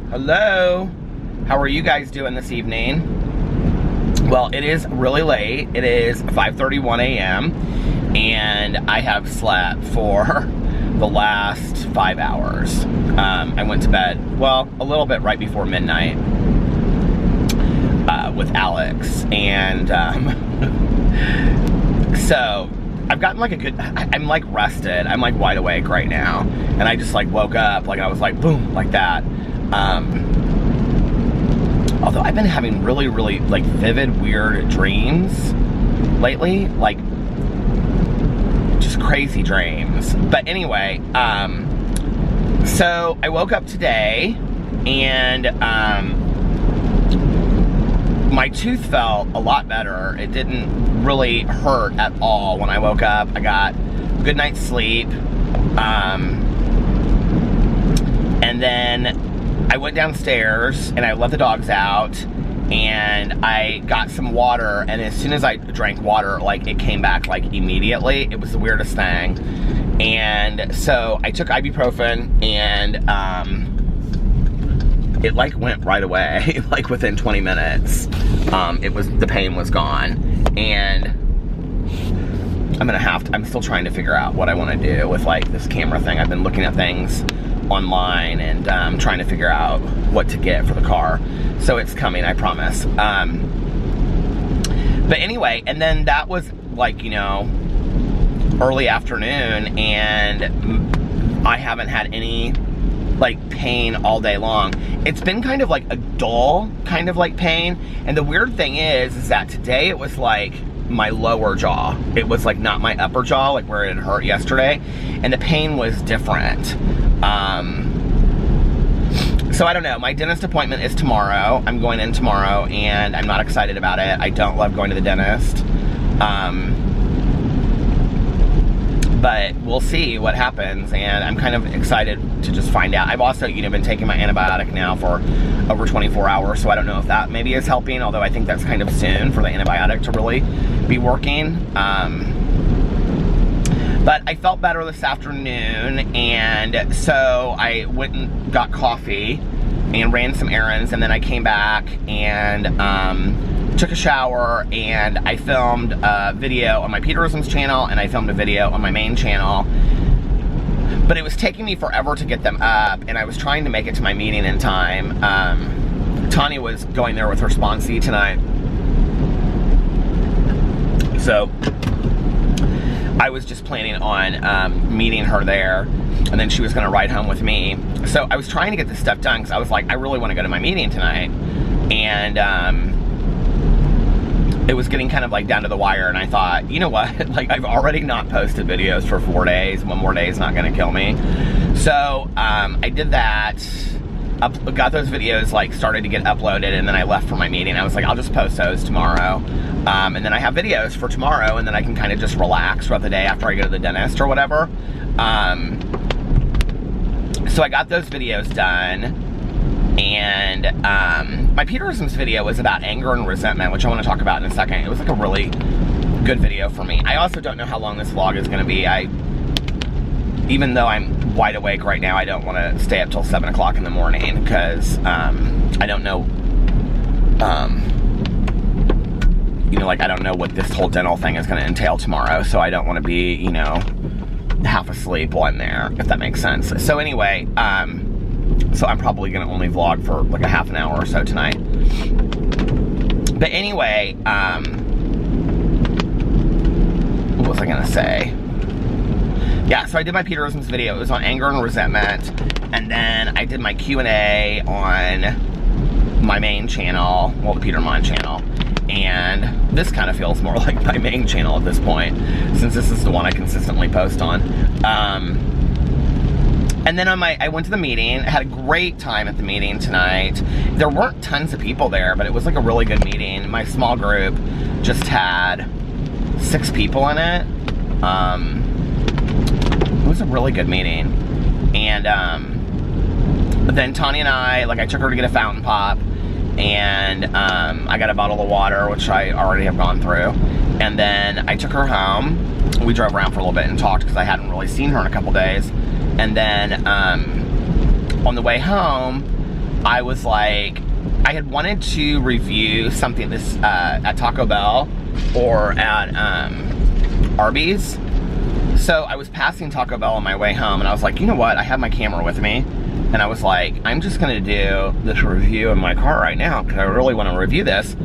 Hello. How are you guys doing this evening? Well, it is really late. It is 5:31 a.m. and I have slept for the last 5 hours. I went to bed, well, a little bit right before midnight with Alex, and so I've gotten like a good, I'm like rested, I'm like wide awake right now, and I just like woke up, like I was like boom, like that. Although I've been having really like vivid, weird dreams lately, like just crazy dreams. But anyway, so I woke up today and my tooth felt a lot better. It didn't really hurt at all when I woke up. I got a good night's sleep. And then I went downstairs and I let the dogs out and I got some water, and as soon as I drank water, like it came back like immediately. It was the weirdest thing. And so I took ibuprofen and it like went right away, like within 20 minutes. The pain was gone. And I'm still trying to figure out what I want to do with like this camera thing. I've been looking at things online and trying to figure out what to get for the car. So it's coming, I promise. But anyway, and then that was like, you know, early afternoon, and I haven't had any like pain all day long. It's been kind of like a dull kind of like pain. And the weird thing is that today it was like my lower jaw. It was like not my upper jaw, like where it had hurt yesterday. And the pain was different. So I don't know. My dentist appointment is tomorrow. I'm going in tomorrow and I'm not excited about it. I don't love going to the dentist. But we'll see what happens, and I'm kind of excited to just find out. I've also, you know, been taking my antibiotic now for over 24 hours, so I don't know if that maybe is helping, although I think that's kind of soon for the antibiotic to really be working. But I felt better this afternoon, and so I went and got coffee and ran some errands, and then I came back and took a shower, and I filmed a video on my Peterisms channel, and I filmed a video on my main channel. But it was taking me forever to get them up, and I was trying to make it to my meeting in time. Tanya was going there with her sponsee tonight. So I was just planning on meeting her there, and then she was gonna ride home with me. So I was trying to get this stuff done, because I was like, I really wanna go to my meeting tonight. And it was getting kind of like down to the wire, and I thought, you know what, like I've already not posted videos for 4 days. One more day is not gonna kill me. So I did that, got those videos like started to get uploaded, and then I left for my meeting. I was like, I'll just post those tomorrow. And then I have videos for tomorrow, and then I can kind of just relax throughout the day after I go to the dentist or whatever. So I got those videos done. And my Peterisms video was about anger and resentment, which I want to talk about in a second. It was like a really good video for me. I also don't know how long this vlog is going to be. Even though I'm wide awake right now, I don't want to stay up till 7 o'clock in the morning, because I don't know, you know, like I don't know what this whole dental thing is going to entail tomorrow, so I don't want to be, you know, half asleep while I'm there, if that makes sense. So anyway, so I'm probably going to only vlog for like a half an hour or so tonight. But anyway, what was I going to say? Yeah, so I did my Peterisms video. It was on anger and resentment. And then I did my Q&A on my main channel, well, the Peter Monn channel. And this kind of feels more like my main channel at this point, since this is the one I consistently post on. And then I went to the meeting. I had a great time at the meeting tonight. There weren't tons of people there, but it was like a really good meeting. My small group just had 6 people in it. It was a really good meeting. And but then Tanya and I took her to get a fountain pop, and I got a bottle of water, which I already have gone through. And then I took her home. We drove around for a little bit and talked, because I hadn't really seen her in a couple days. And then on the way home, I was like, I had wanted to review something at Taco Bell or at Arby's. So I was passing Taco Bell on my way home, and I was like, you know what? I have my camera with me. And I was like, I'm just gonna do this review in my car right now because I really want to review this.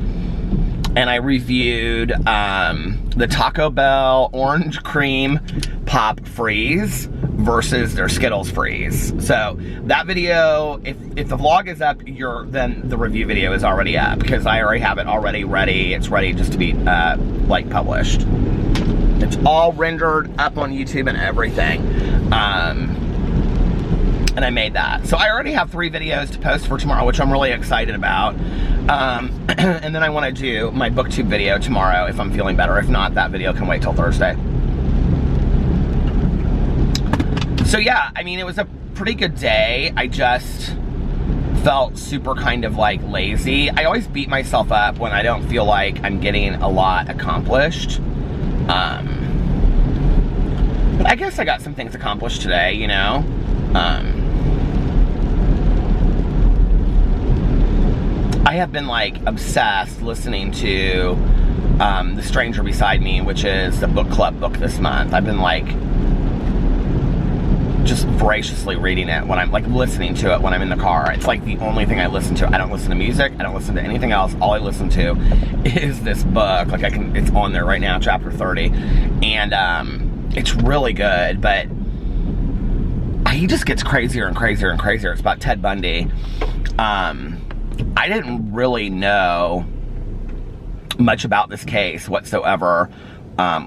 And I reviewed the Taco Bell Orange Cream Pop Freeze versus their Skittles Freeze. So that video, if the vlog is up, then the review video is already up because I already have it already ready. It's ready just to be like published. It's all rendered up on YouTube and everything. And I made that. So I already have 3 videos to post for tomorrow, which I'm really excited about. And then I want to do my booktube video tomorrow if I'm feeling better. If not, that video can wait till Thursday. So yeah, I mean, it was a pretty good day. I just felt super kind of like lazy. I always beat myself up when I don't feel like I'm getting a lot accomplished. But I guess I got some things accomplished today, you know? I have been like obsessed listening to The Stranger Beside Me, which is the book club book this month. I've been like just voraciously reading it when I'm like listening to it when I'm in the car. It's like the only thing I listen to. I don't listen to music. I don't listen to anything else. All I listen to is this book. Like it's on there right now, chapter 30. And it's really good, but he just gets crazier and crazier and crazier. It's about Ted Bundy. I didn't really know much about this case whatsoever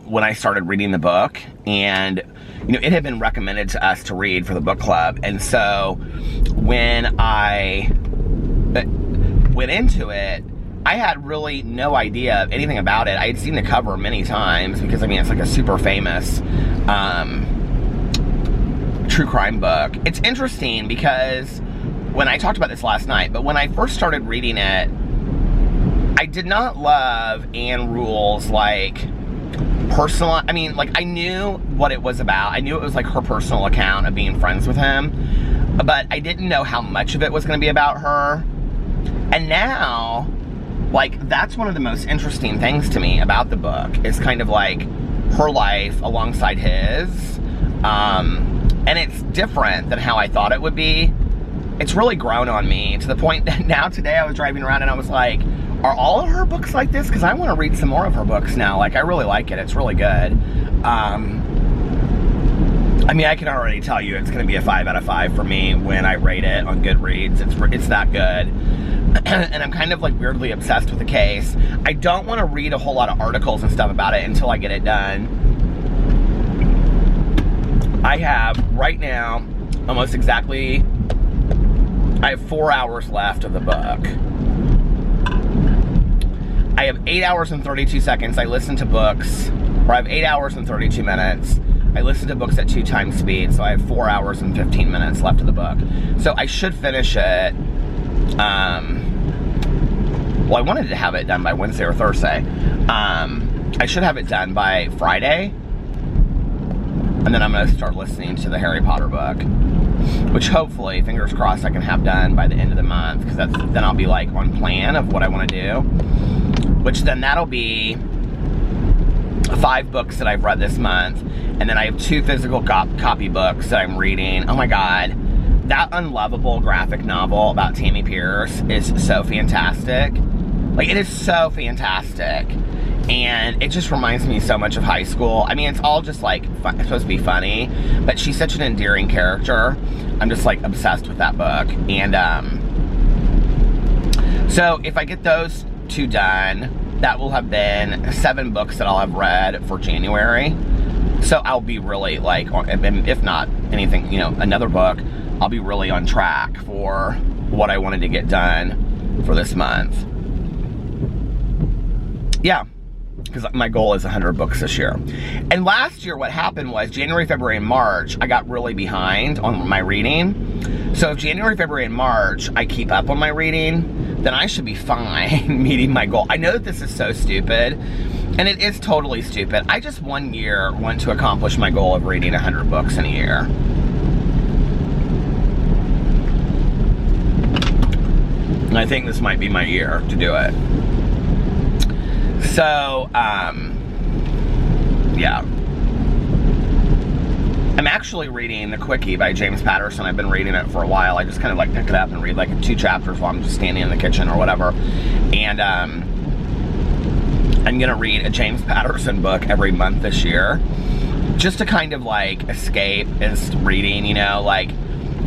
when I started reading the book, and you know, it had been recommended to us to read for the book club. And so when I went into it, I had really no idea of anything about it. I had seen the cover many times because, I mean, it's like a super famous true crime book. It's interesting because when I talked about this last night, but when I first started reading it, I did not love Anne Rule's like personal, I mean, like I knew what it was about. I knew it was like her personal account of being friends with him, but I didn't know how much of it was going to be about her. And now, like, that's one of the most interesting things to me about the book is kind of like her life alongside his. And it's different than how I thought it would be. It's really grown on me to the point that now today I was driving around and I was like, are all of her books like this? Because I want to read some more of her books now. Like, I really like it. It's really good. I mean, I can already tell you it's going to be a 5 out of 5 for me when I rate it on Goodreads. It's that good. And I'm kind of like weirdly obsessed with the case. I don't want to read a whole lot of articles and stuff about it until I get it done. I have right now almost exactly, I have 4 hours left of the book. I have 8 hours and 32 seconds. I listen to books, or I have 8 hours and 32 minutes. I listen to books at 2 times speed, so I have 4 hours and 15 minutes left of the book. So I should finish it. Well, I wanted to have it done by Wednesday or Thursday. I should have it done by Friday. And then I'm going to start listening to the Harry Potter book, which hopefully, fingers crossed, I can have done by the end of the month, because then I'll be like on plan of what I want to do, which then that'll be 5 books that I've read this month, and then I have 2 physical copy books that I'm reading. Oh my God, that unlovable graphic novel about Tammy Pierce is so fantastic. Like, it is so fantastic. And it just reminds me so much of high school. I mean, it's all just like, it's supposed to be funny, but she's such an endearing character. I'm just like obsessed with that book. And so if I get those 2 done, that will have been 7 books that I'll have read for January. So I'll be really like, if not anything, you know, another book, I'll be really on track for what I wanted to get done for this month. Yeah. Because my goal is 100 books this year. And last year what happened was January, February, and March, I got really behind on my reading. So if January, February, and March, I keep up on my reading, then I should be fine meeting my goal. I know that this is so stupid, and it is totally stupid. I just one year want to accomplish my goal of reading 100 books in a year. And I think this might be my year to do it. So, yeah. I'm actually reading The Quickie by James Patterson. I've been reading it for a while. I just kind of like pick it up and read like 2 chapters while I'm just standing in the kitchen or whatever. And I'm gonna read a James Patterson book every month this year, just to kind of like escape is reading, you know, like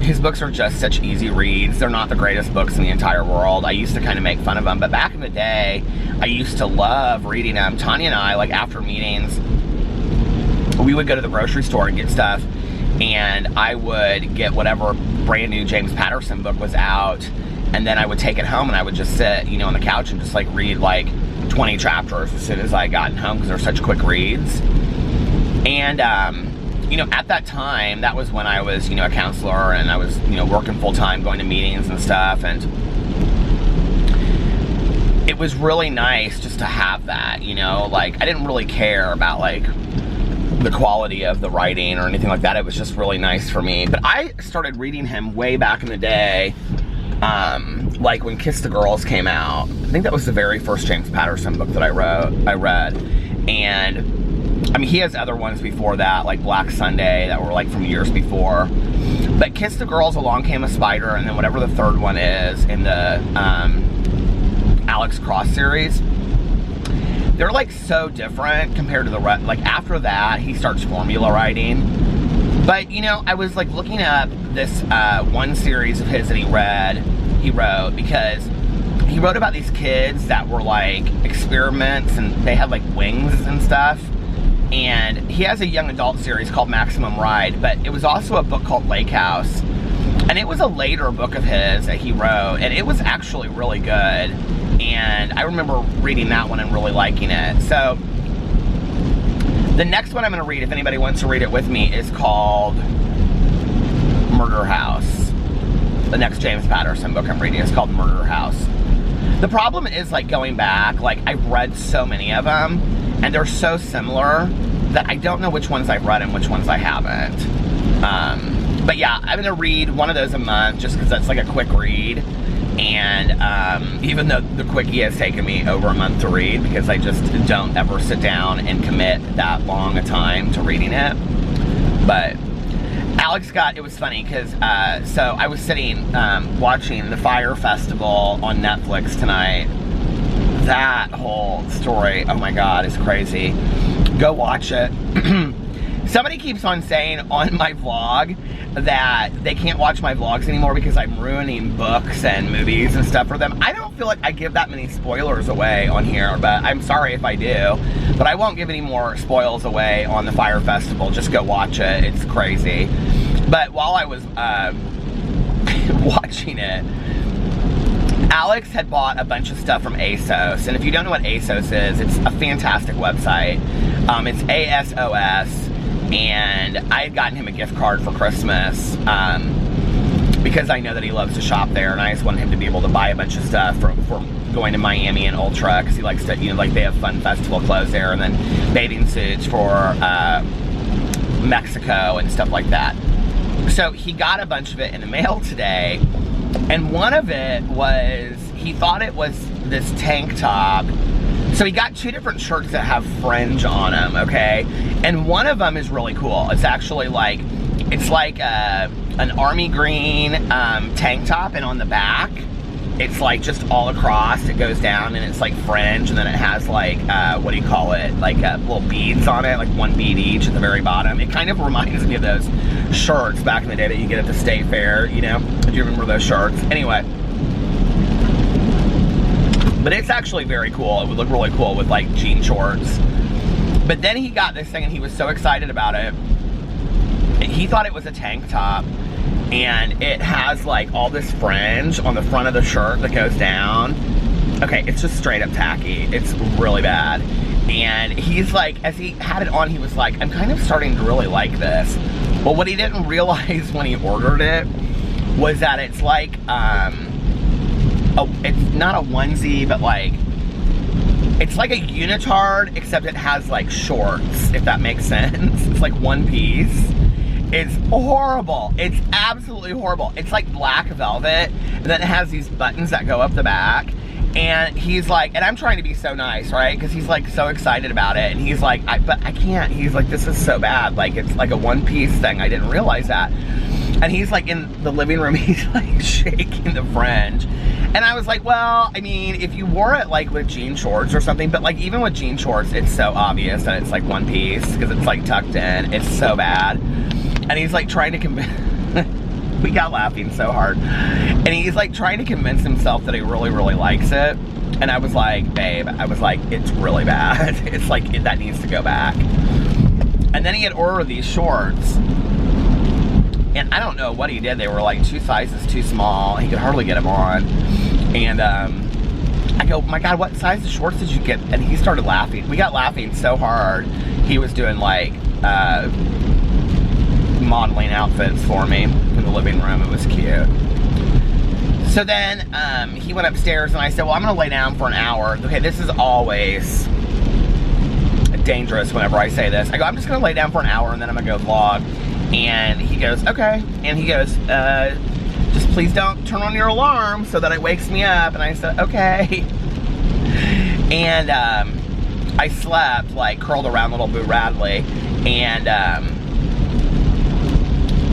his books are just such easy reads. They're not the greatest books in the entire world. I used to kind of make fun of them, but back in the day, I used to love reading them. Tanya and I, like after meetings, we would go to the grocery store and get stuff, and I would get whatever brand new James Patterson book was out, and then I would take it home and I would just sit, you know, on the couch and just like read like 20 chapters as soon as I got home, because they're such quick reads. And you know, at that time, that was when I was, you know, a counselor, and I was, you know, working full-time, going to meetings and stuff, and it was really nice just to have that, you know, like I didn't really care about like the quality of the writing or anything like that. It was just really nice for me. But I started reading him way back in the day, like when Kiss the Girls came out. I think that was the very first James Patterson book that I read. And I mean, he has other ones before that, like Black Sunday, that were like from years before. But Kiss the Girls, Along Came a Spider, and then whatever the third one is in the Alex Cross series, they're like so different compared to the rest. Like after that, he starts formula writing. But you know, I was like looking up this one series of his that he wrote, because he wrote about these kids that were like experiments, and they had like wings and stuff. And he has a young adult series called Maximum Ride, but it was also a book called Lake House. And it was a later book of his that he wrote, and it was actually really good. And I remember reading that one and really liking it. So the next one I'm going to read, if anybody wants to read it with me, is called Murder House. The next James Patterson book I'm reading is called Murder House. The problem is, like, going back, like, I've read so many of them, and they're so similar that I don't know which ones I've read and which ones I haven't. But yeah, I'm going to read one of those a month just because that's like a quick read. And even though the Quickie has taken me over a month to read, because I just don't ever sit down and commit that long a time to reading it. But Alex got, it was funny because, so I was sitting watching the Fire Festival on Netflix tonight. That whole story, oh my God, is crazy. Go watch it. Somebody keeps on saying on my vlog that they can't watch my vlogs anymore because I'm ruining books and movies and stuff for them. I don't feel like I give that many spoilers away on here, but I'm sorry if I do. But I won't give any more spoils away on the Fire Festival. Just go watch it. It's crazy. But while I was watching it, Alex had bought a bunch of stuff from ASOS. And if you don't know what ASOS is, it's a fantastic website. It's ASOS. And I had gotten him a gift card for Christmas because I know that he loves to shop there, and I just wanted him to be able to buy a bunch of stuff for going to Miami and Ultra, because he likes to, you know, like they have fun festival clothes there, and then bathing suits for Mexico and stuff like that. So he got a bunch of it in the mail today, and one of it was, he thought it was this tank top. So he got 2 different shirts that have fringe on them, okay? And one of them is really cool. It's actually like, it's like an army green tank top, and on the back, it's like just all across, it goes down, and it's like fringe, and then it has like, what do you call it? Like little beads on it, like 1 bead each at the very bottom. It kind of reminds me of those shirts back in the day that you get at the state fair, you know? Do you remember those shirts? Anyway. But it's actually very cool. It would look really cool with like jean shorts. But then he got this thing and he was so excited about it. He thought it was a tank top, and it has like all this fringe on the front of the shirt that goes down. Okay, it's just straight up tacky. It's really bad. And he's like, as he had it on, he was like, I'm kind of starting to really like this. Well, what he didn't realize when he ordered it was that it's like, it's not a onesie, but like, it's like a unitard, except it has like shorts, if that makes sense. It's like one piece. It's horrible. It's absolutely horrible. It's like black velvet, and then it has these buttons that go up the back. And he's like, and I'm trying to be so nice, right? Because he's like so excited about it. And he's like, but I can't. He's like, this is so bad. Like, it's like a one-piece thing. I didn't realize that. And he's like in the living room, he's like shaking the fringe. And I was like, well, I mean, if you wore it like with jean shorts or something, but like even with jean shorts, it's so obvious that it's like one piece because it's like tucked in. It's so bad. And he's like trying to convince, we got laughing so hard. And he's like trying to convince himself that he really, really likes it. And I was like, babe, I was like, it's really bad. It's like, that needs to go back. And then he had ordered these shorts. And I don't know what he did. They were like 2 sizes too small. He could hardly get them on. And I go, my God, what size of shorts did you get? And he started laughing. We got laughing so hard. He was doing like modeling outfits for me in the living room. It was cute. So then he went upstairs and I said, well, I'm gonna lay down for an hour. Okay, this is always dangerous whenever I say this. I go, I'm just gonna lay down for an hour and then I'm gonna go vlog. And he goes, okay. And he goes, just please don't turn on your alarm so that it wakes me up. And I said, okay. And I slept, like, curled around little Boo Radley. And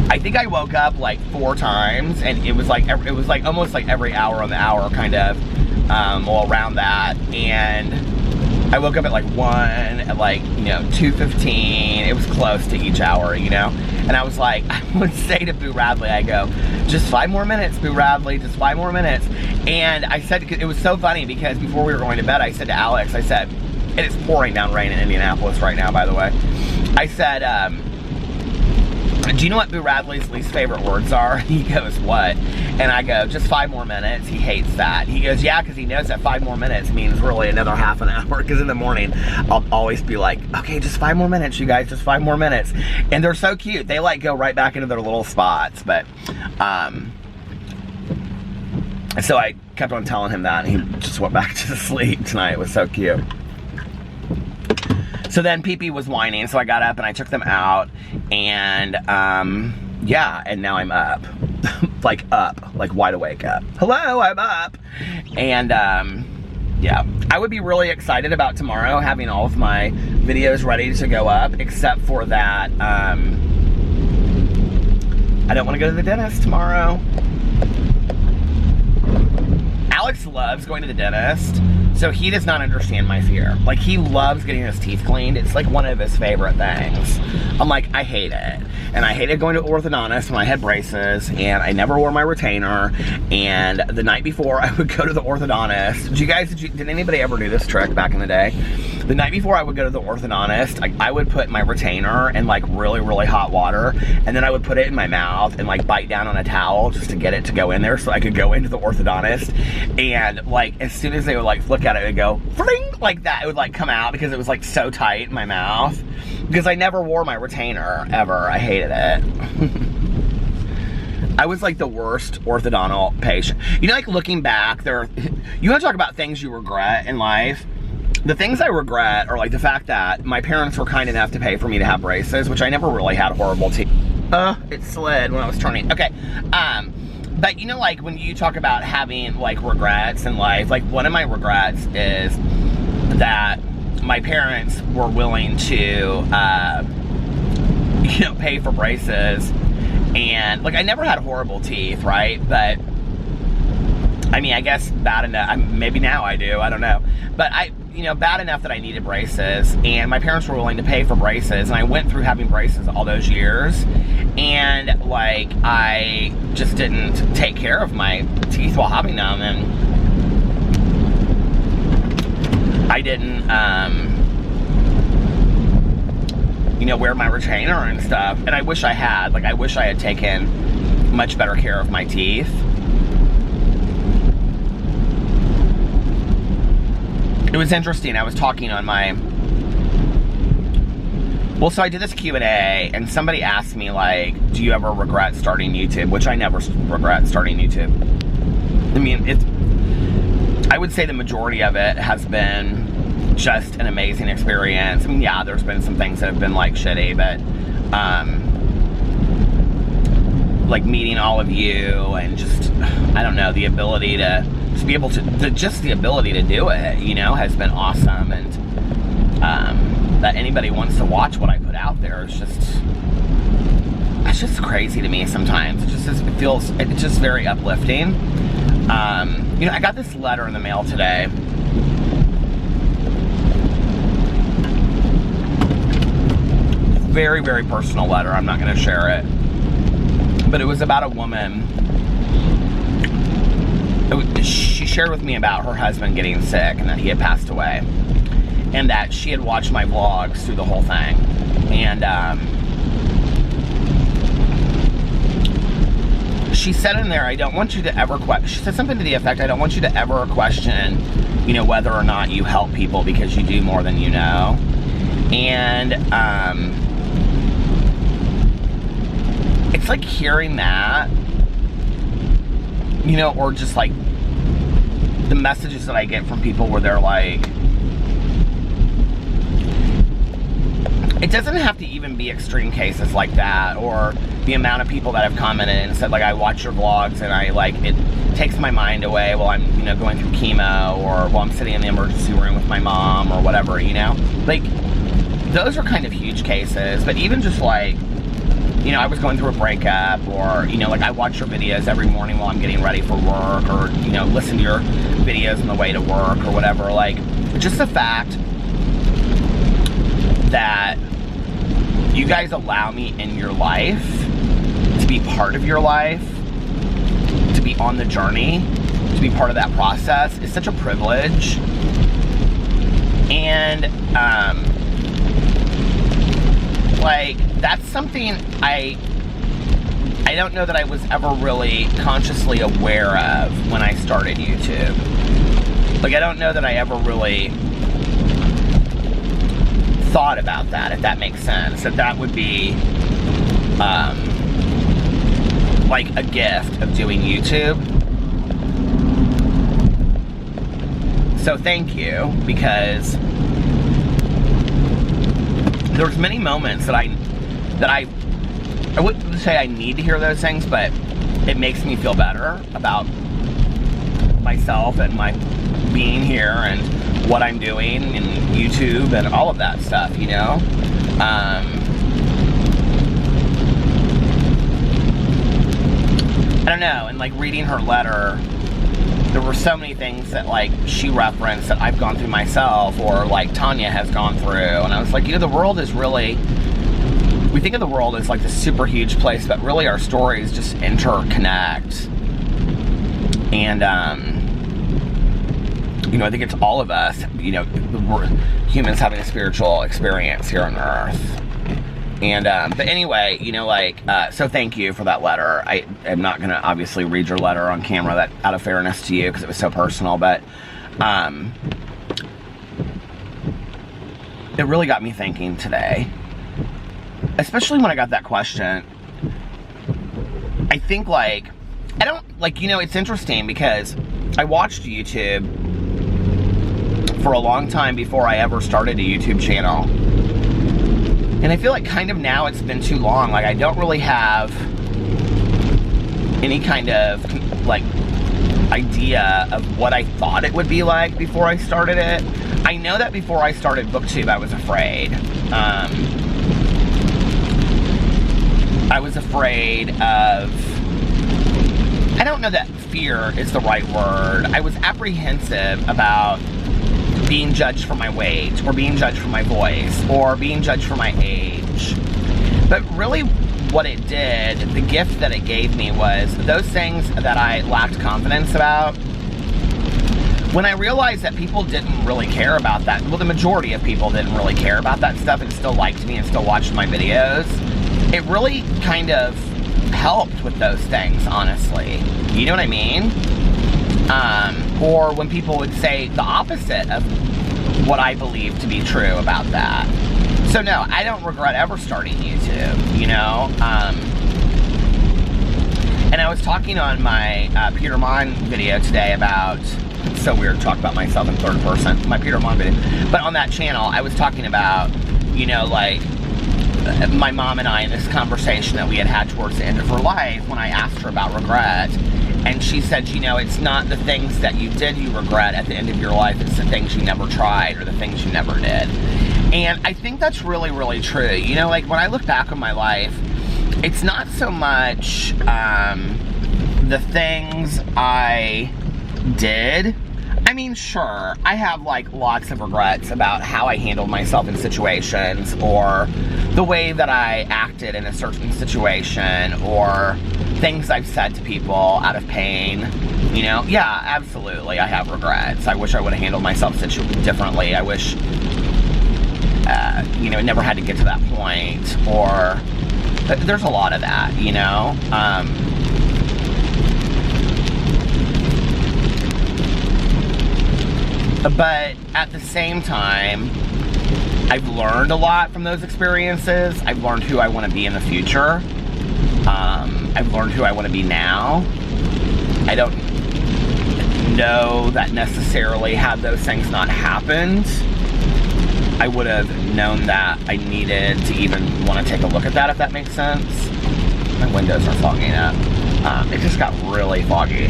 I think I woke up like 4 times. And it was like almost like every hour on the hour, kind of, all around that. And I woke up at like 1, at like, 2:15. It was close to each hour, And I was like, I would say to Boo Radley, I go, just 5 more minutes, Boo Radley, just 5 more minutes. And I said, it was so funny because before we were going to bed, I said to Alex, I said, and it's pouring down rain in Indianapolis right now, by the way. I said, do you know what Boo Radley's least favorite words are? He goes, what? And I go, just 5 more minutes. He hates that. He goes, yeah, because he knows that 5 more minutes means really another half an hour. Because in the morning, I'll always be like, okay, just 5 more minutes, you guys, just 5 more minutes. And they're so cute. They like go right back into their little spots. But, so I kept on telling him that, and he just went back to sleep tonight. It was so cute. So then Pee-Pee was whining, so I got up and I took them out, and yeah, and now I'm up. like wide awake up. Hello, I'm up. And yeah, I would be really excited about tomorrow having all of my videos ready to go up, except for that I don't want to go to the dentist tomorrow. Alex loves going to the dentist, so he does not understand my fear. Like, he loves getting his teeth cleaned. It's like one of his favorite things. I'm like, I hate it. And I hated going to orthodontist when I had braces, and I never wore my retainer. And the night before I would go to the orthodontist, did anybody ever do this trick back in the day? The night before I would go to the orthodontist, I would put my retainer in like really, really hot water, and then I would put it in my mouth and like bite down on a towel just to get it to go in there so I could go into the orthodontist. And like, as soon as they would like look at it, it would go fling, like that. It would like come out because it was like so tight in my mouth. Because I never wore my retainer ever. I hated it. I was like the worst orthodontal patient. Like looking back, you want to talk about things you regret in life? The things I regret are like the fact that my parents were kind enough to pay for me to have braces, which I never really had horrible teeth. It slid when I was turning. Okay. But like when you talk about having like regrets in life, like one of my regrets is that my parents were willing to, pay for braces. And like, I never had horrible teeth, right? But I mean, I guess bad enough. Maybe now I do, I don't know. But bad enough that I needed braces, and my parents were willing to pay for braces, and I went through having braces all those years, and like, I just didn't take care of my teeth while having them, and I didn't, wear my retainer and stuff, and I wish I had. Like, I wish I had taken much better care of my teeth. It was interesting. I was talking on so I did this Q&A, and somebody asked me, like, do you ever regret starting YouTube? Which I never regret starting YouTube. I mean, I would say the majority of it has been just an amazing experience. I mean, yeah, there's been some things that have been, like, shitty, but, like meeting all of you, and just, I don't know, the ability to be able to just the ability to do it, you know, has been awesome. And that anybody wants to watch what I put out there is just, it's just crazy to me sometimes. It's just very uplifting. You know, I got this letter in the mail today. Very, very personal letter. I'm not going to share it. But it was about a woman. She shared with me about her husband getting sick and that he had passed away. And that she had watched my vlogs through the whole thing. And she said in there, I don't want you to ever question. She said something to the effect, I don't want you to ever question, you know, whether or not you help people because you do more than you know. And it's like hearing that, you know, or just like the messages that I get from people where they're like, it doesn't have to even be extreme cases like that, or the amount of people that have commented and said, like, I watch your vlogs and I, like, it takes my mind away while I'm, you know, going through chemo, or while I'm sitting in the emergency room with my mom, or whatever, you know? Like, those are kind of huge cases. But even just like, you know, I was going through a breakup, or, you know, like, I watch your videos every morning while I'm getting ready for work, or, you know, listen to your videos on the way to work, or whatever. Like, just the fact that you guys allow me in your life, to be part of your life, to be on the journey, to be part of that process, is such a privilege. And, like, that's something I don't know that I was ever really consciously aware of when I started YouTube. Like, I don't know that I ever really thought about that, if that makes sense. That would be, like, a gift of doing YouTube. So thank you, because there's many moments that I wouldn't say I need to hear those things, but it makes me feel better about myself and my being here and what I'm doing and YouTube and all of that stuff, you know? I don't know, and like reading her letter, there were so many things that like she referenced that I've gone through myself, or like Tanya has gone through, and I was like, you know, the world is really, we think of the world as like this super huge place, but really our stories just interconnect. And you know, I think it's all of us, you know, we're humans having a spiritual experience here on Earth. And, but anyway, you know, like, so thank you for that letter. I am not going to obviously read your letter on camera, that out of fairness to you, because it was so personal, but, it really got me thinking today, especially when I got that question. I think, like, I don't, like, you know, it's interesting because I watched YouTube for a long time before I ever started a YouTube channel. And I feel like kind of now it's been too long. Like, I don't really have any kind of, like, idea of what I thought it would be like before I started it. I know that before I started BookTube, I was afraid. I was afraid of, I don't know that fear is the right word. I was apprehensive about being judged for my weight, or being judged for my voice, or being judged for my age. But really what it did, the gift that it gave me, was those things that I lacked confidence about. When I realized that people didn't really care about that, well, the majority of people didn't really care about that stuff and still liked me and still watched my videos, it really kind of helped with those things, honestly. You know what I mean? Or when people would say the opposite of what I believe to be true about that. So no, I don't regret ever starting YouTube, you know? And I was talking on my Peter Monn video today about, it's so weird to talk about myself in third person, my Peter Monn video, but on that channel, I was talking about, you know, like, my mom and I in this conversation that we had towards the end of her life when I asked her about regret. And she said, you know, it's not the things that you did you regret at the end of your life, it's the things you never tried or the things you never did. And I think that's really, really true. You know, like when I look back on my life, it's not so much the things I did. I mean, sure, I have like lots of regrets about how I handled myself in situations or the way that I acted in a certain situation or things I've said to people out of pain. You know, yeah, absolutely, I have regrets. I wish I would have handled myself differently. I wish, you know, it never had to get to that point, or there's a lot of that, you know. But at the same time, I've learned a lot from those experiences. I've learned who I want to be in the future. I've learned who I want to be now. I don't know that necessarily had those things not happened, I would have known that I needed to even want to take a look at that, if that makes sense. My windows are fogging up. It just got really foggy.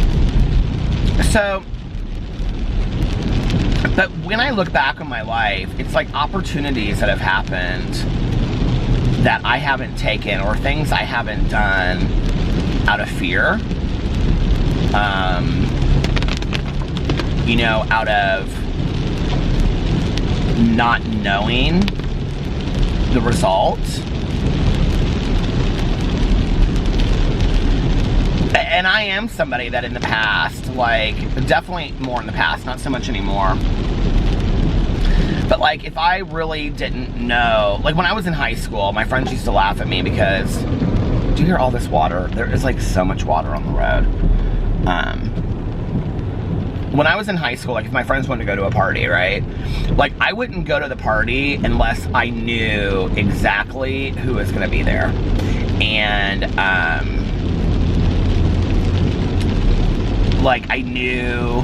So, but when I look back on my life, it's like opportunities that have happened that I haven't taken, or things I haven't done out of fear. You know, out of not knowing the result. And I am somebody that in the past, like, definitely more in the past, not so much anymore. But like, if I really didn't know, like when I was in high school, my friends used to laugh at me because, do you hear all this water? There is like so much water on the road. When I was in high school, like if my friends wanted to go to a party, right? Like I wouldn't go to the party unless I knew exactly who was gonna be there. And, like I knew,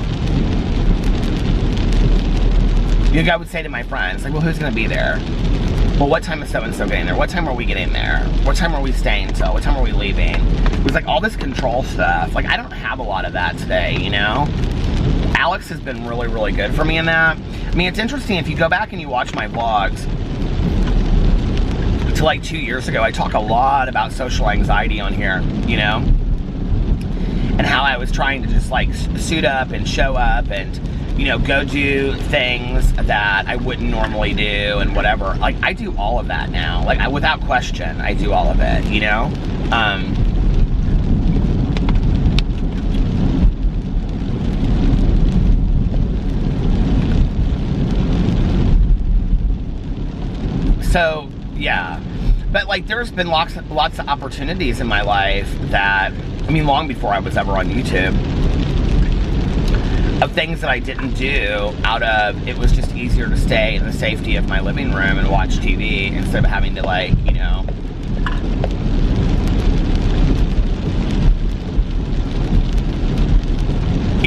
you know, I would say to my friends, like, well, who's gonna be there? Well, what time is so-and-so getting there? What time are we getting there? What time are we staying till? What time are we leaving? It was like all this control stuff. Like, I don't have a lot of that today, you know? Alex has been really, really good for me in that. I mean, it's interesting, if you go back and you watch my vlogs, to like 2 years ago, I talk a lot about social anxiety on here, you know? And how I was trying to just like suit up and show up and, you know, go do things that I wouldn't normally do and whatever. Like, I do all of that now. Like, without question, I do all of it, you know? So, yeah. But, like, there's been lots of opportunities in my life that, I mean, long before I was ever on YouTube, of things that I didn't do out of, it was just easier to stay in the safety of my living room and watch TV instead of having to, like, you know,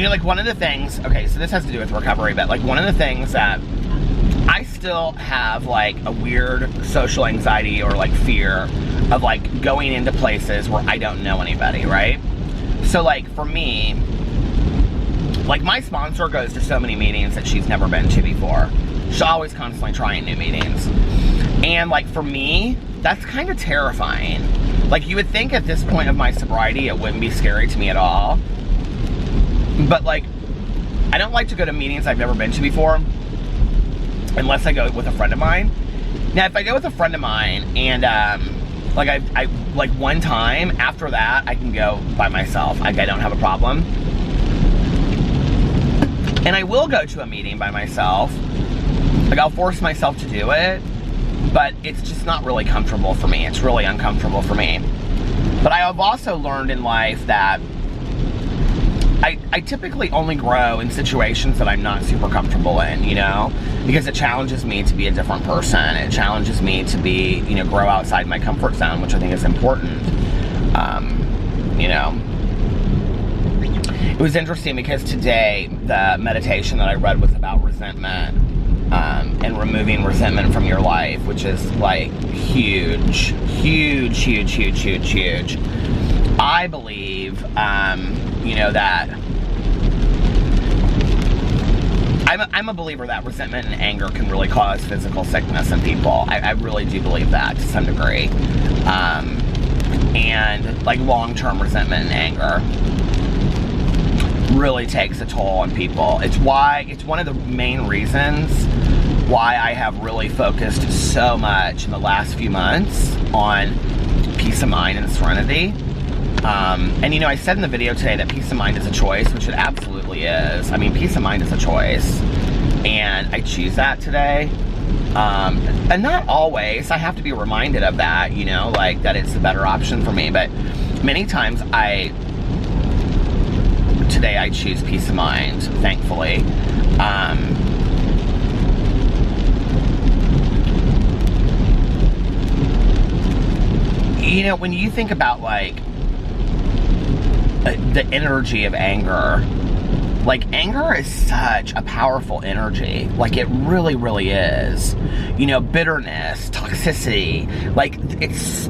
like one of the things, okay, so this has to do with recovery, but like one of the things that I still have like a weird social anxiety or like fear of like going into places where I don't know anybody, right? So like for me, like my sponsor goes to so many meetings that she's never been to before. She's always constantly trying new meetings. And like for me, that's kind of terrifying. Like you would think at this point of my sobriety, it wouldn't be scary to me at all. But like, I don't like to go to meetings I've never been to before, unless I go with a friend of mine. Now, if I go with a friend of mine and like I like one time, after that, I can go by myself. Like I don't have a problem. And I will go to a meeting by myself. Like I'll force myself to do it, but it's just not really comfortable for me. It's really uncomfortable for me. But I have also learned in life that I typically only grow in situations that I'm not super comfortable in, you know, because it challenges me to be a different person. It challenges me to be, you know, grow outside my comfort zone, which I think is important. You know, it was interesting because today the meditation that I read was about resentment. and removing resentment from your life, which is like huge, huge, huge, huge, huge, huge. I believe, you know, that I'm a believer that resentment and anger can really cause physical sickness in people. I really do believe that to some degree. And like long-term resentment and anger really takes a toll on people. It's one of the main reasons why I have really focused so much in the last few months on peace of mind and serenity. And you know, I said in the video today that peace of mind is a choice, which it absolutely is. I mean, peace of mind is a choice, and I choose that today. And not always. I have to be reminded of that, you know, like that it's the better option for me. But many times today I choose peace of mind, thankfully. You know, when you think about like the energy of anger, like anger is such a powerful energy. Like it really, really is. You know, bitterness, toxicity, like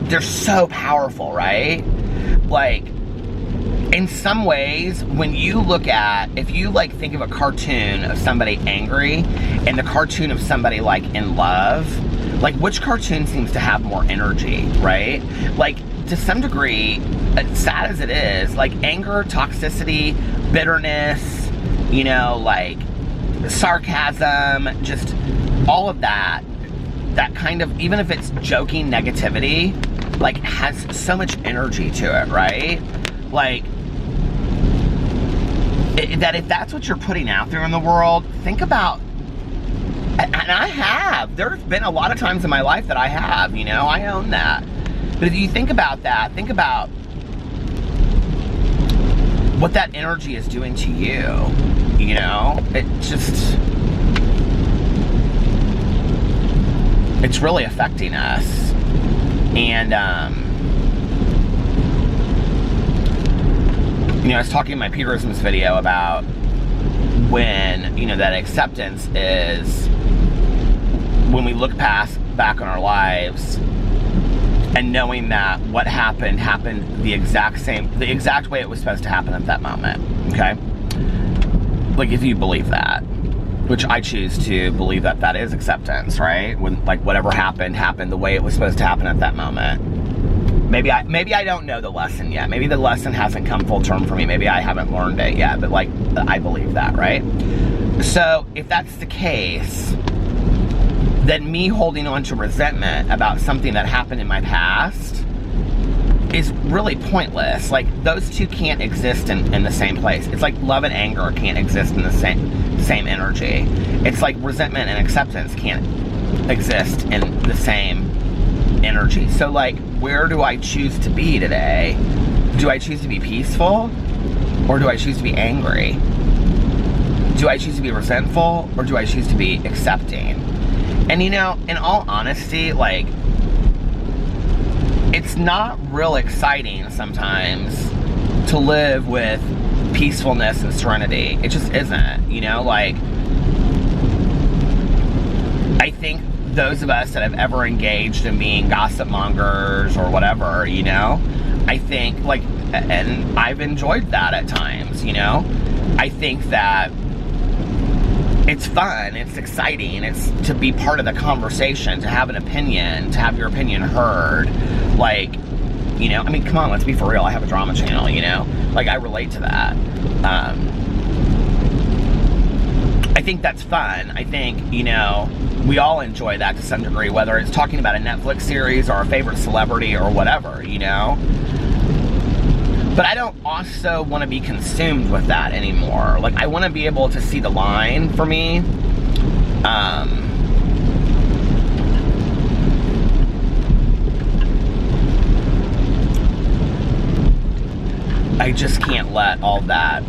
they're so powerful, right? Like in some ways, when you look at, if you like think of a cartoon of somebody angry and the cartoon of somebody like in love, like which cartoon seems to have more energy, right? Like to some degree, as sad as it is, like anger, toxicity, bitterness, you know, like sarcasm, just all of that kind of, even if it's joking negativity, like has so much energy to it, right? Like, that if that's what you're putting out there in the world, think about, and I have, there's been a lot of times in my life that I have, you know, I own that. But if you think about that, think about what that energy is doing to you, you know? It's really affecting us. And, you know, I was talking in my Peterisms video about when, you know, that acceptance is when we look back on our lives and knowing that what happened the exact way it was supposed to happen at that moment, okay? Like if you believe that, which I choose to believe that that is acceptance, right? When like whatever happened the way it was supposed to happen at that moment. Maybe I don't know the lesson yet. Maybe the lesson hasn't come full term for me. Maybe I haven't learned it yet, but like I believe that, right? So if that's the case, then me holding on to resentment about something that happened in my past is really pointless. Like those two can't exist in the same place. It's like love and anger can't exist in the same energy. It's like resentment and acceptance can't exist in the same energy. So like, where do I choose to be today? Do I choose to be peaceful, or do I choose to be angry? Do I choose to be resentful, or do I choose to be accepting? And you know, in all honesty, like, it's not real exciting sometimes to live with peacefulness and serenity. It just isn't, you know, like, I think those of us that have ever engaged in being gossip mongers or whatever, you know, I think, like, and I've enjoyed that at times, you know, I think that it's fun, it's exciting, it's to be part of the conversation, to have an opinion, to have your opinion heard, like, you know, I mean, come on, let's be for real, I have a drama channel, you know, like, I relate to that. I think that's fun. I think, you know, we all enjoy that to some degree, whether it's talking about a Netflix series or a favorite celebrity or whatever, you know? But I don't also want to be consumed with that anymore. Like, I want to be able to see the line for me. I just can't let all that,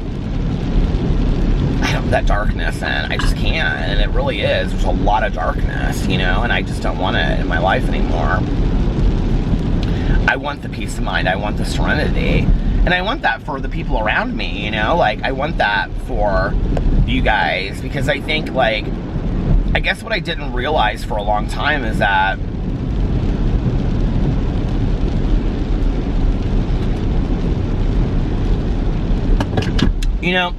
that darkness in. I just can't, and it really is. There's a lot of darkness, you know, and I just don't want it in my life anymore. I want the peace of mind. I want the serenity. And I want that for the people around me, you know? Like, I want that for you guys, because I think, like, I guess what I didn't realize for a long time is that you know,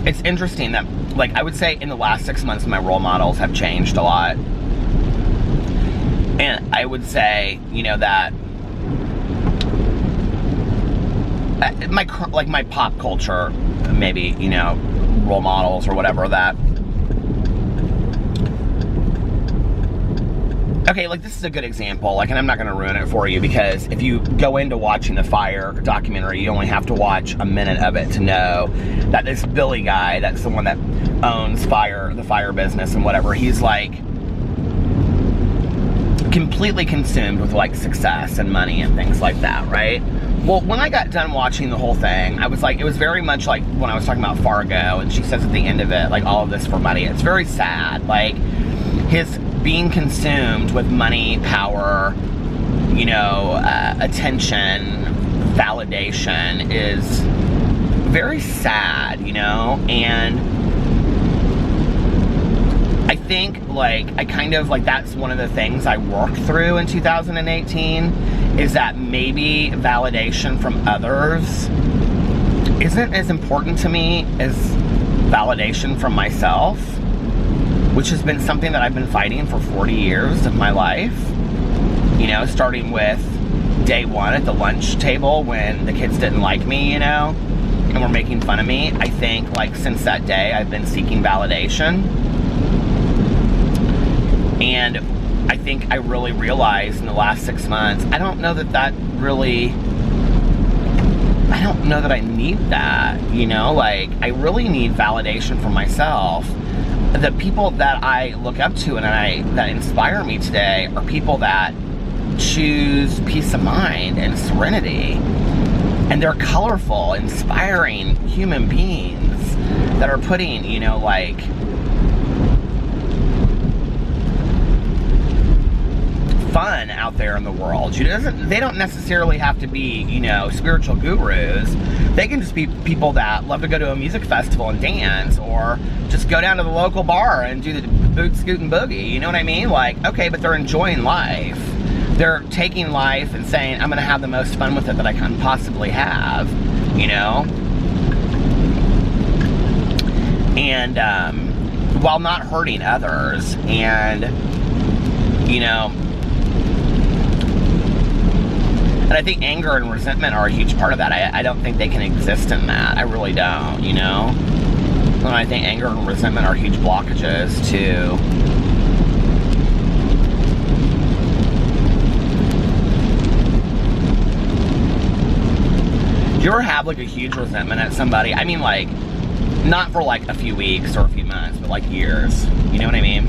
it's interesting that, like, I would say in the last 6 months, my role models have changed a lot. And I would say, you know, that my pop culture, maybe, you know, role models or whatever that. Okay, like, this is a good example, like, and I'm not going to ruin it for you, because if you go into watching the Fire documentary, you only have to watch a minute of it to know that this Billy guy, that's the one that owns the Fire business and whatever, he's, like, completely consumed with, like, success and money and things like that, right? Well, when I got done watching the whole thing, I was like, it was very much like when I was talking about Fargo, and she says at the end of it, like, all of this for money. It's very sad, like, his being consumed with money, power, you know, attention, validation is very sad, you know, and I think, like, I kind of, like, that's one of the things I worked through in 2018, is that maybe validation from others isn't as important to me as validation from myself, which has been something that I've been fighting for 40 years of my life. You know, starting with day one at the lunch table when the kids didn't like me, you know, and were making fun of me. I think, like, since that day, I've been seeking validation. And I think I really realized in the last 6 months, I don't know that I need that, you know, like, I really need validation from myself. The people that I look up to and that inspire me today are people that choose peace of mind and serenity. And they're colorful, inspiring human beings that are putting, you know, like, fun out there in the world. They don't necessarily have to be, you know, spiritual gurus. They can just be people that love to go to a music festival and dance, or just go down to the local bar and do the boot, scoot, and boogie. You know what I mean? Like, okay, but they're enjoying life. They're taking life and saying, I'm going to have the most fun with it that I can possibly have, you know? And, while not hurting others. And, you know, and I think anger and resentment are a huge part of that. I don't think they can exist in that. I really don't, you know? And I think anger and resentment are huge blockages to do you ever have, like, a huge resentment at somebody? I mean, like, not for, like, a few weeks or a few months, but, like, years. You know what I mean?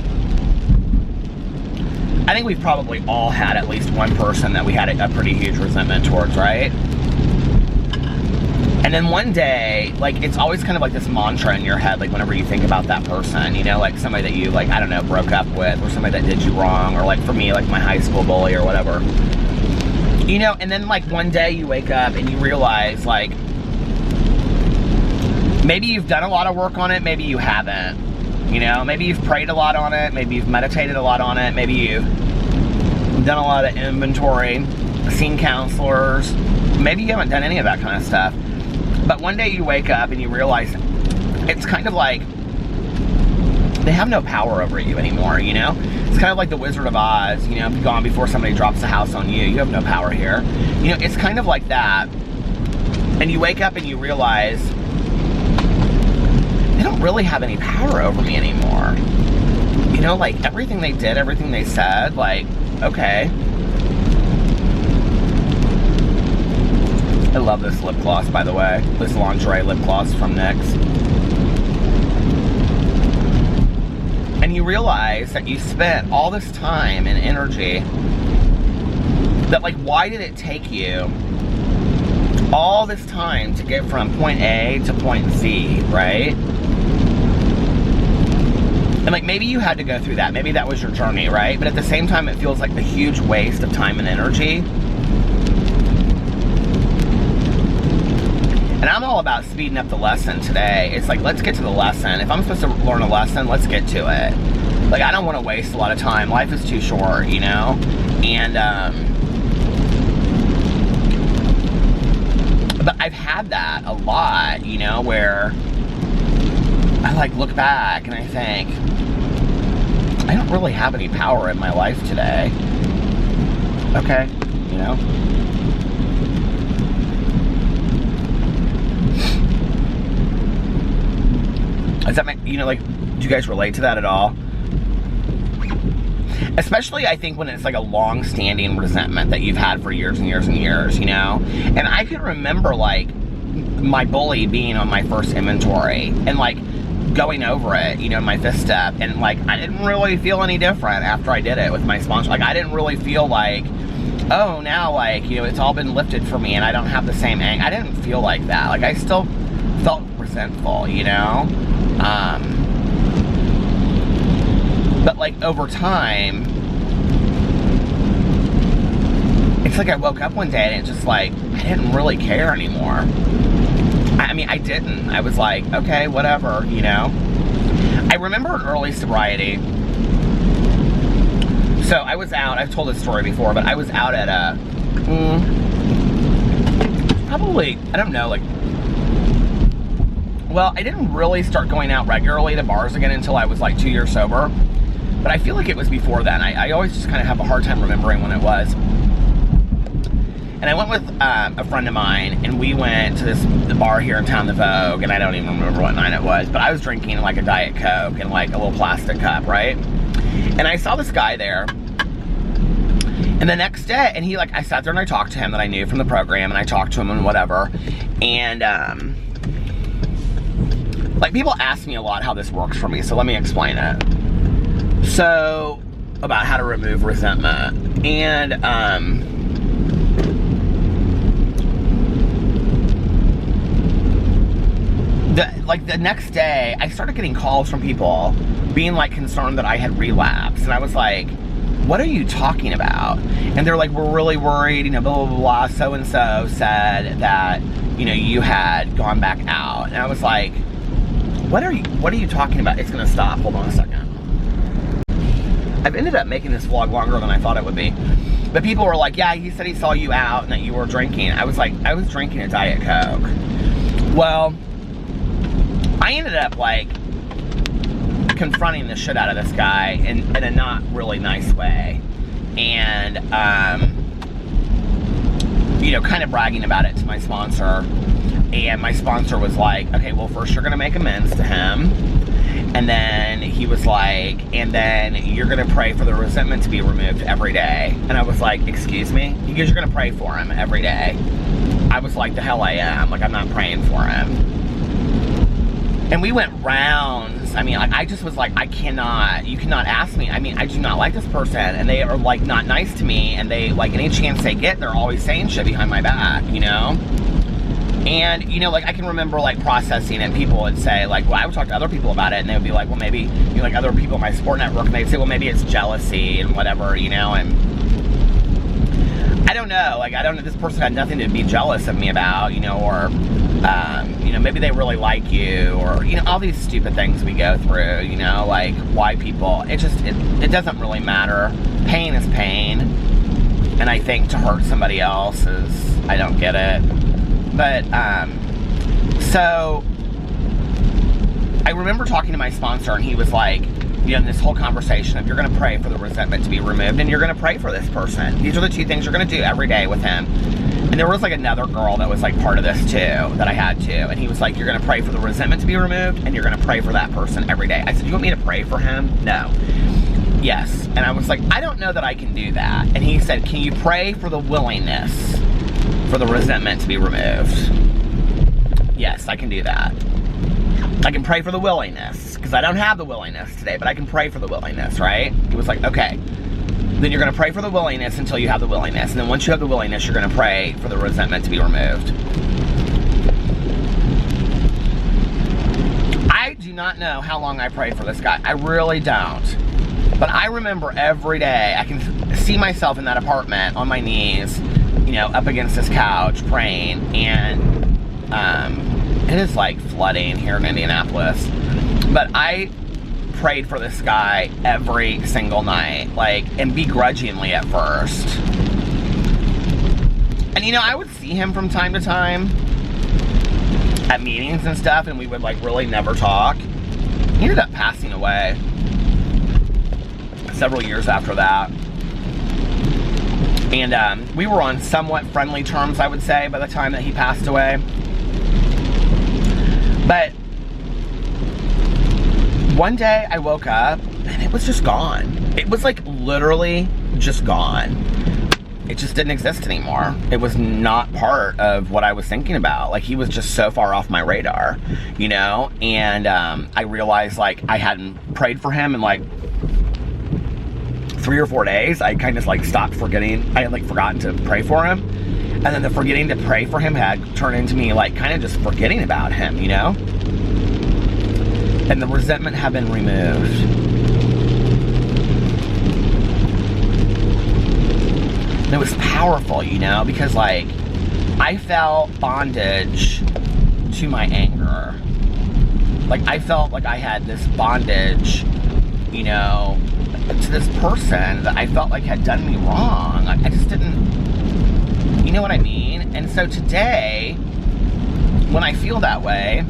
I think we've probably all had at least one person that we had a pretty huge resentment towards, right? And then one day, like, it's always kind of like this mantra in your head, like, whenever you think about that person, you know, like somebody that you, like, I don't know, broke up with, or somebody that did you wrong, or, like, for me, like, my high school bully or whatever. You know, and then, like, one day you wake up and you realize, like, maybe you've done a lot of work on it, maybe you haven't. You know, maybe you've prayed a lot on it, maybe you've meditated a lot on it, maybe you've done a lot of inventory, seen counselors, maybe you haven't done any of that kind of stuff. But one day you wake up and you realize it's kind of like they have no power over you anymore, you know? It's kind of like the Wizard of Oz, you know, gone before somebody drops the house on you. You have no power here. You know, it's kind of like that. And you wake up and you realize they don't really have any power over me anymore. You know, like, everything they did, everything they said, like, okay. I love this lip gloss, by the way. This lingerie lip gloss from NYX. And you realize that you spent all this time and energy, that, like, why did it take you all this time to get from point A to point Z, right? And, like, maybe you had to go through that. Maybe that was your journey, right? But at the same time, it feels like a huge waste of time and energy. And I'm all about speeding up the lesson today. It's like, let's get to the lesson. If I'm supposed to learn a lesson, let's get to it. Like, I don't want to waste a lot of time. Life is too short, you know? And, but I've had that a lot, you know, where I, like, look back and I think, I don't really have any power in my life today. Okay, you know? Does that make, you know, like, do you guys relate to that at all? Especially, I think, when it's like a long-standing resentment that you've had for years and years and years, you know? And I can remember, like, my bully being on my first inventory and, like, going over it, you know, my fifth step, and, like, I didn't really feel any different after I did it with my sponsor. Like, I didn't really feel like, oh, now, like, you know, it's all been lifted for me and I don't have the same anger. I didn't feel like that. Like, I still felt resentful, you know? But, like, over time, it's like I woke up one day and it just, like, I didn't really care anymore. I mean, I didn't. I was like, okay, whatever, you know? I remember in early sobriety, so I was out, I've told this story before, but I was out at a, probably, I don't know, like, well, I didn't really start going out regularly to bars again until I was like 2 years sober. But I feel like it was before then. I always just kind of have a hard time remembering when it was. And I went with a friend of mine, and we went to the bar here in town, the Vogue, and I don't even remember what night it was, but I was drinking like a Diet Coke in like a little plastic cup, right? And I saw this guy there. And the next day, and he, like, I sat there and I talked to him that I knew from the program, and I talked to him and whatever. And, like, people ask me a lot how this works for me, so let me explain it. So, about how to remove resentment. And, the next day, I started getting calls from people being, like, concerned that I had relapsed. And I was like, what are you talking about? And they're like, we're really worried, you know, blah, blah, blah, blah. So-and-so said that, you know, you had gone back out. And I was like, what are you talking about? It's gonna stop. Hold on a second. I've ended up making this vlog longer than I thought it would be. But people were like, yeah, he said he saw you out and that you were drinking. I was like, I was drinking a Diet Coke. Well, I ended up, like, confronting the shit out of this guy in a not really nice way. And, you know, kind of bragging about it to my sponsor. And my sponsor was like, okay, well, first you're gonna make amends to him. And then he was like, and then you're gonna pray for the resentment to be removed every day. And I was like, excuse me? He goes, you're gonna pray for him every day. I was like, the hell I am. Like, I'm not praying for him. And we went rounds. I mean, like, I just was like, you cannot ask me. I mean, I do not like this person. And they are, like, not nice to me. And they, like, any chance they get, they're always saying shit behind my back, you know? And, you know, like, I can remember, like, processing it. People would say, like, well, I would talk to other people about it, and they would be like, well, maybe, you know, like, other people in my support network, and they'd say, well, maybe it's jealousy and whatever, you know, and I don't know. Like, I don't know, this person had nothing to be jealous of me about, you know, or, you know, maybe they really like you, or, you know, all these stupid things we go through, you know, like, why people, it doesn't really matter. Pain is pain, and I think to hurt somebody else is, I don't get it. But, so, I remember talking to my sponsor, and he was like, you know, in this whole conversation of, you're going to pray for the resentment to be removed, and you're going to pray for this person. These are the two things you're going to do every day with him. And there was, like, another girl that was, like, part of this, too, that I had, too. And he was like, you're going to pray for the resentment to be removed, and you're going to pray for that person every day. I said, you want me to pray for him? No. Yes. And I was like, I don't know that I can do that. And he said, can you pray for the willingness for the resentment to be removed? Yes, I can do that. I can pray for the willingness, because I don't have the willingness today, but I can pray for the willingness, right? He was like, okay, then you're going to pray for the willingness until you have the willingness, and then once you have the willingness, you're going to pray for the resentment to be removed. I do not know how long I prayed for this guy. I really don't. But I remember every day, I can see myself in that apartment on my knees, you know, up against this couch praying, and it is like flooding here in Indianapolis. But I prayed for this guy every single night, like, and begrudgingly at first. And you know, I would see him from time to time at meetings and stuff, and we would like really never talk. He ended up passing away several years after that. And we were on somewhat friendly terms, I would say, by the time that he passed away. But one day I woke up and it was just gone. It was like literally just gone. It just didn't exist anymore. It was not part of what I was thinking about. Like, he was just so far off my radar, you know? And I realized, like, I hadn't prayed for him in like 3 or 4 days. I kind of like stopped forgetting. I had like forgotten to pray for him. And then the forgetting to pray for him had turned into me like kind of just forgetting about him, you know? And the resentment had been removed. And it was powerful, you know, because like I felt bondage to my anger. Like I felt like I had this bondage, you know, to this person that I felt like had done me wrong. I just didn't, you know what I mean? And so today, when I feel that way,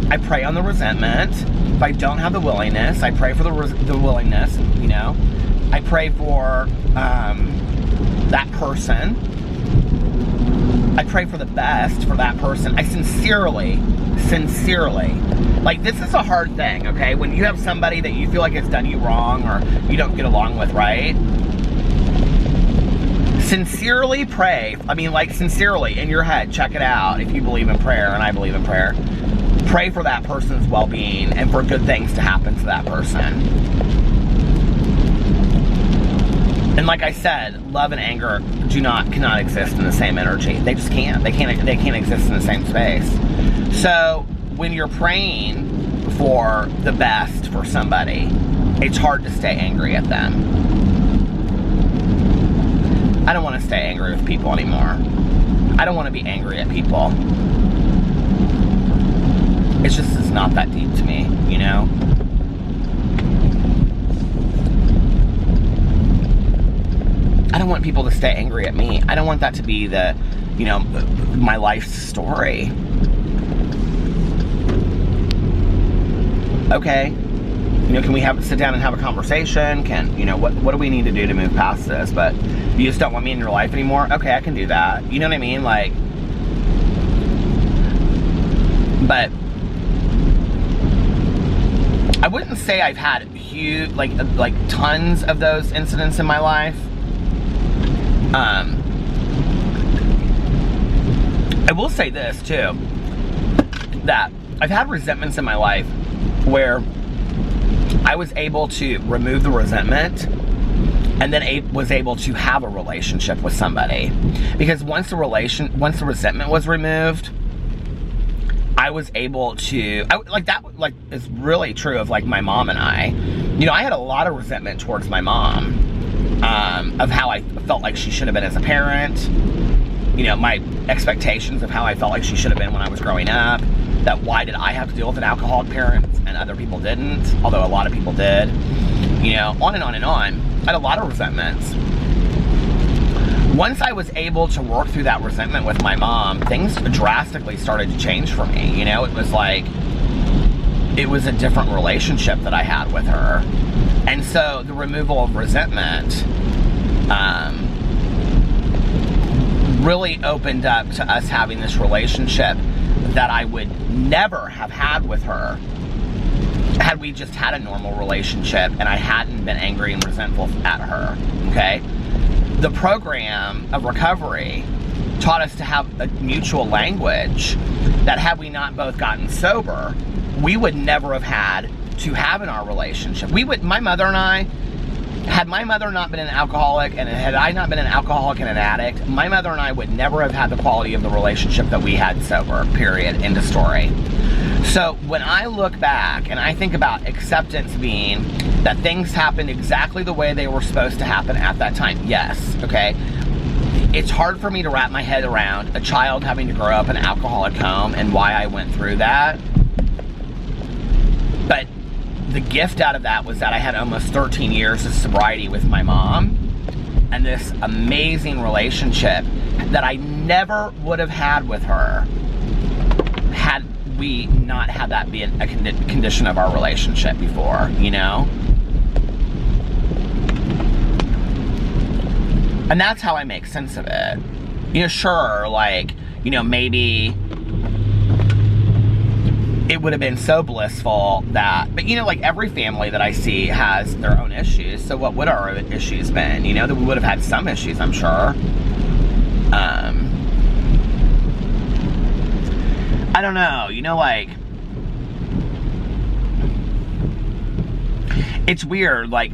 I pray on the resentment. If I don't have the willingness, I pray for the willingness, you know. I pray for that person. I pray for the best for that person. I sincerely, like, this is a hard thing, okay? When you have somebody that you feel like has done you wrong or you don't get along with, right? Sincerely pray. I mean, like, sincerely, in your head, check it out if you believe in prayer, and I believe in prayer. Pray for that person's well-being and for good things to happen to that person. And like I said, love and anger cannot exist in the same energy. They just can't. They can't exist in the same space. So when you're praying for the best for somebody, it's hard to stay angry at them. I don't want to stay angry with people anymore. I don't want to be angry at people. It's not that deep to me, you know? I don't want people to stay angry at me. I don't want that to be the, you know, my life's story. Okay. You know, can we sit down and have a conversation? You know, what do we need to do to move past this? But you just don't want me in your life anymore? Okay, I can do that. You know what I mean? Like, but I wouldn't say I've had huge, like tons of those incidents in my life. I will say this too, that I've had resentments in my life where I was able to remove the resentment and then was able to have a relationship with somebody. Because once the resentment was removed, I was able to, that is really true of like my mom and I. You know, I had a lot of resentment towards my mom, of how I felt like she should have been as a parent. You know, my expectations of how I felt like she should have been when I was growing up. That why did I have to deal with an alcoholic parent and other people didn't, although a lot of people did. You know, on and on and on. I had a lot of resentments. Once I was able to work through that resentment with my mom, things drastically started to change for me. You know, it was like, it was a different relationship that I had with her. And so the removal of resentment really opened up to us having this relationship that I would never have had with her had we just had a normal relationship and I hadn't been angry and resentful at her, okay? The program of recovery taught us to have a mutual language that had we not both gotten sober, we would never have had to have in our relationship. My mother and I, had my mother not been an alcoholic and had I not been an alcoholic and an addict, my mother and I would never have had the quality of the relationship that we had sober, period, end of story. So when I look back and I think about acceptance being that things happened exactly the way they were supposed to happen at that time, yes, okay? It's hard for me to wrap my head around a child having to grow up in an alcoholic home and why I went through that. But gift out of that was that I had almost 13 years of sobriety with my mom, and this amazing relationship that I never would have had with her had we not had that be a condition of our relationship before, you know? And that's how I make sense of it. You know, sure, like, you know, maybe it would have been so blissful that, but you know, like every family that I see has their own issues. So what would our issues been? You know, that we would have had some issues, I'm sure. I don't know, you know, like, it's weird, like,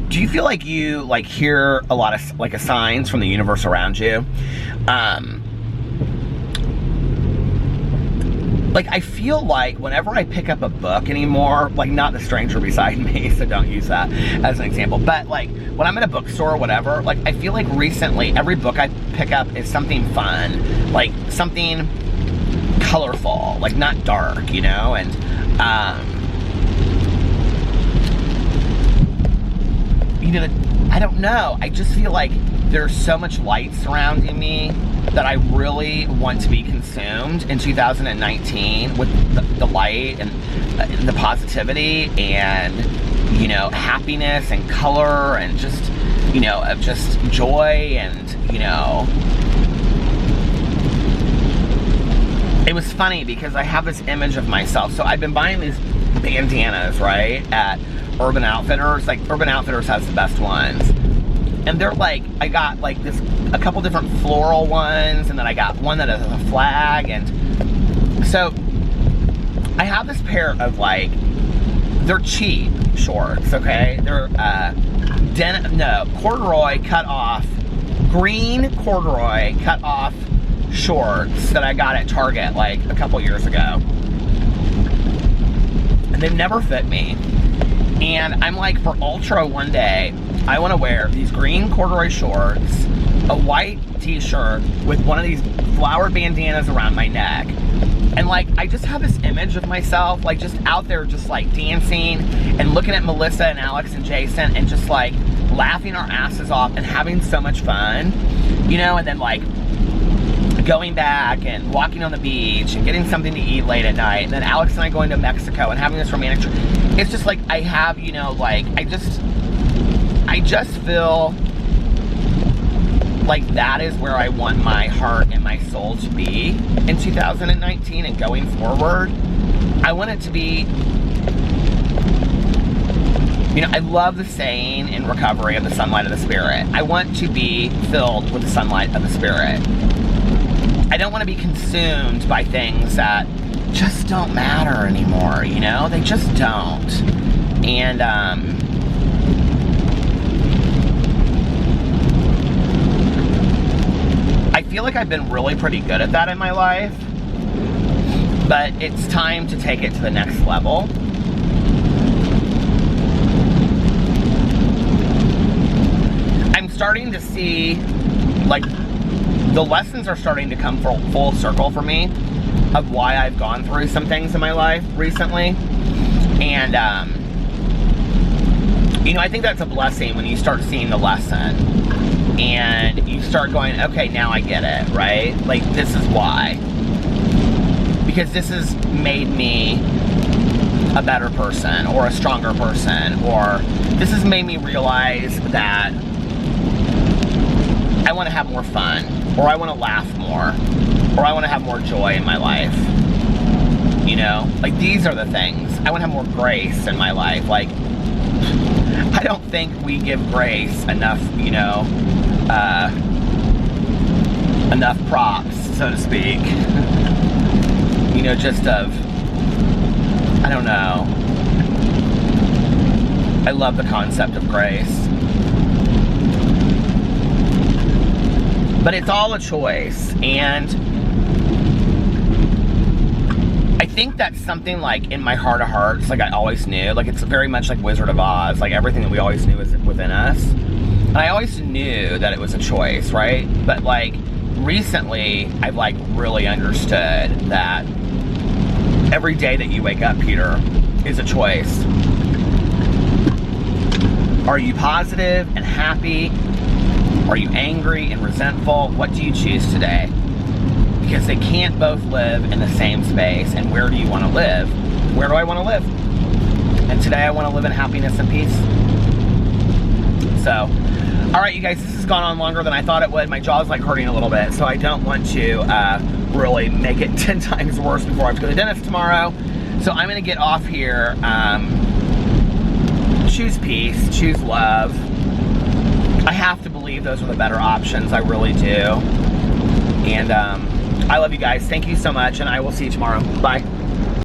do you feel like you, like, hear a lot of, like, signs from the universe around you? Like, I feel like whenever I pick up a book anymore, like, not the stranger beside me, so don't use that as an example, but, like, when I'm in a bookstore or whatever, like, I feel like recently, every book I pick up is something fun, like, something colorful, like, not dark, you know, and, you know, I don't know, I just feel like there's so much light surrounding me that I really want to be consumed in 2019 with the light and the positivity and, you know, happiness and color and just, you know, of just joy and, you know. It was funny because I have this image of myself. So I've been buying these bandanas, right, at Urban Outfitters. Like, Urban Outfitters has the best ones. And they're like, I got like this, a couple different floral ones, and then I got one that has a flag, and so I have this pair of, like, they're cheap shorts, okay? They're corduroy cut off, green corduroy cut off shorts that I got at Target like a couple years ago. And they've never fit me. And I'm like, for Ultra one day, I want to wear these green corduroy shorts, a white t-shirt with one of these flowered bandanas around my neck. And, like, I just have this image of myself, like, just out there just, like, dancing and looking at Melissa and Alex and Jason and just, like, laughing our asses off and having so much fun, you know, and then, like, going back and walking on the beach and getting something to eat late at night, and then Alex and I going to Mexico and having this romantic trip. It's just like, I have, you know, like, I just feel like that is where I want my heart and my soul to be in 2019 and going forward. I want it to be, you know, I love the saying in recovery of the sunlight of the spirit. I want to be filled with the sunlight of the spirit. I don't want to be consumed by things that just don't matter anymore, you know? They just don't. And, I feel like I've been really pretty good at that in my life, but it's time to take it to the next level. I'm starting to see, like, the lessons are starting to come full circle for me of why I've gone through some things in my life recently. And, you know, I think that's a blessing when you start seeing the lesson and you start going, okay, now I get it, right? Like, this is why. Because this has made me a better person or a stronger person, or this has made me realize that I want to have more fun, or I want to laugh more, or I want to have more joy in my life. You know, like, these are the things. I want to have more grace in my life. Like, I don't think we give grace enough, you know, enough props, so to speak. You know, just of, I don't know. I love the concept of grace. But it's all a choice, and I think that's something, like, in my heart of hearts, like, I always knew. Like, it's very much like Wizard of Oz. Like, everything that we always knew is within us. And I always knew that it was a choice, right? But, like, recently, I've, like, really understood that every day that you wake up, Peter, is a choice. Are you positive and happy? Are you angry and resentful? What do you choose today? Because they can't both live in the same space. And where do you want to live? Where do I want to live? And today I want to live in happiness and peace. So, all right, you guys, this has gone on longer than I thought it would. My jaw's like hurting a little bit, so I don't want to really make it 10 times worse before I have to go to the dentist tomorrow. So I'm going to get off here. Choose peace, choose love. I have to believe those are the better options. I really do. And I love you guys. Thank you so much, and I will see you tomorrow. Bye.